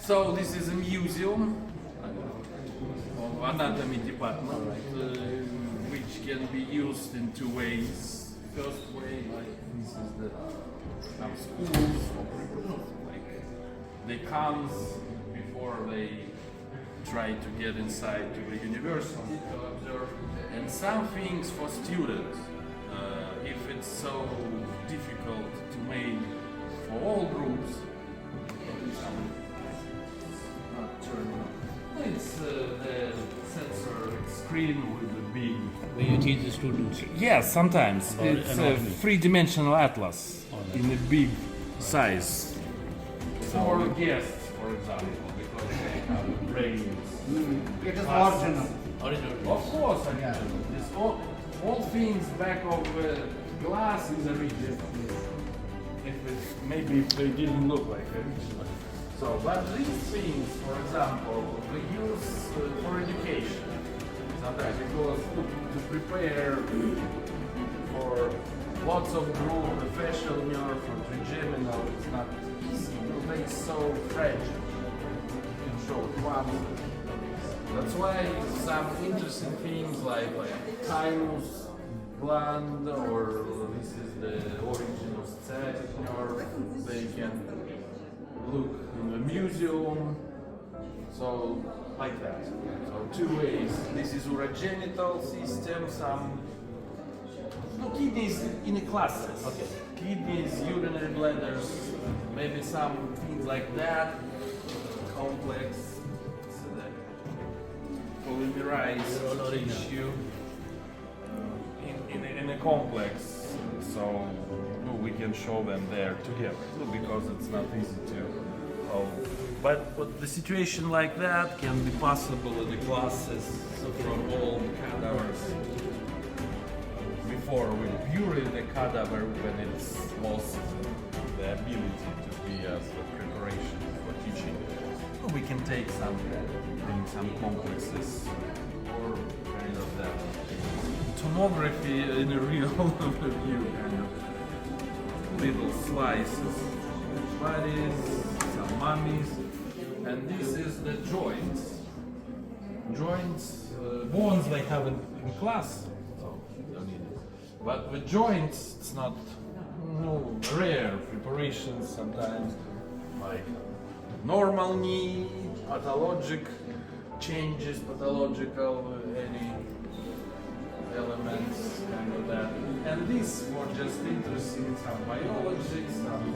So this is a museum of anatomy department, which can be used in two ways. First way, like this is the some schools, like they come before they try to get inside to the university to observe, and some things for students. If it's so difficult to make for all groups, it's the sensor screen with the big. When you teach the students? Yes, sometimes. About It's a anatomy. three-dimensional atlas Oh, in a big size. For guests, for example, because they have brains. It is original. Original. Of course, I mean, this all things back of glass is original. Maybe if they didn't look like original. So, but these things, for example, we use for education sometimes because to prepare for lots of group, the facial nerve or trigeminal, it's not easy. They're so fragile. You can show it once. That's why some interesting things like thymus gland or this is the origin of sciatic nerve, they can look in the museum, so like that. So two ways. This is urogenital system, some kidneys in a classes. Okay. Kidneys, urinary bladders, maybe some things like that. Complex, so that polymerized tissue in a complex. So we can show them there together because it's not easy to. But the situation like that can be possible in the classes from all the cadavers. Before we bury the cadaver when it's lost the ability to be as a preparation for teaching. We can take some complexes or kind of that. Tomography in a real view, kind of little slices, bodies, some mummies, and this is the joints. Joints, bones they have in class, so you don't need it. But with joints, it's not rare preparations sometimes, like normal knee, pathologic changes, pathological any elements, kind of that. And this for just interesting some biology, some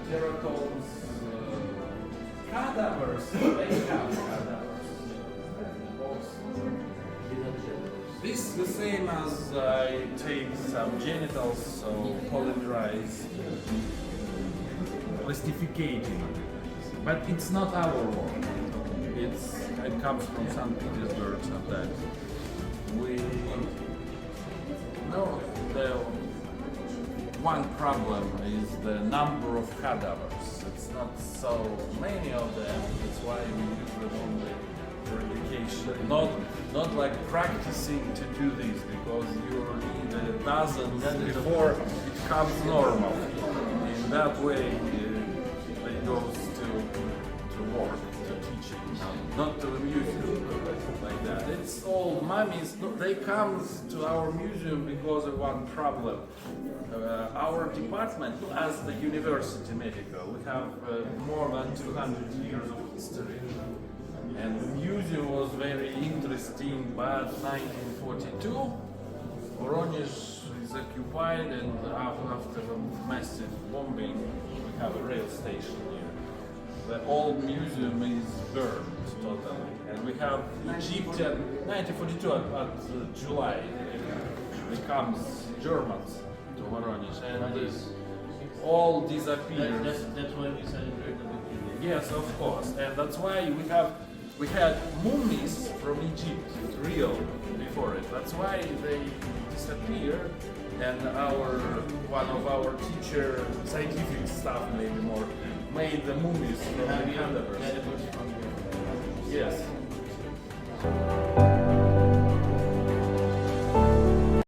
teratomes, cadavers, they have cadavers. This is the same as I take some genitals, so polymerize, plastificating. But it's not our work. It comes from St. Petersburg sometimes. We know the one problem is the number of cadavers. It's not so many of them. That's why we use them only for education. Not like practicing to do this because you need a dozen before it comes normal. In that way, it goes to work, to teaching, not to the museum like that. It's all mummies. They come to our museum because of one problem. Our department, as the university medical, we have more than 200 years of history. And the museum was very interesting, but 1942, Voronezh is occupied, and after a massive bombing, we have a rail station here. The old museum is burned totally. And we have Egyptian, 1942 at July, becomes Germans to Voronezh, and all disappeared. That's why we celebrate the victory. Yes, of course, and that's why we had mummies from Egypt, real, before it. That's why they disappeared, and one of our teacher, scientific staff maybe more, made the mummies from the cadavers. Yes.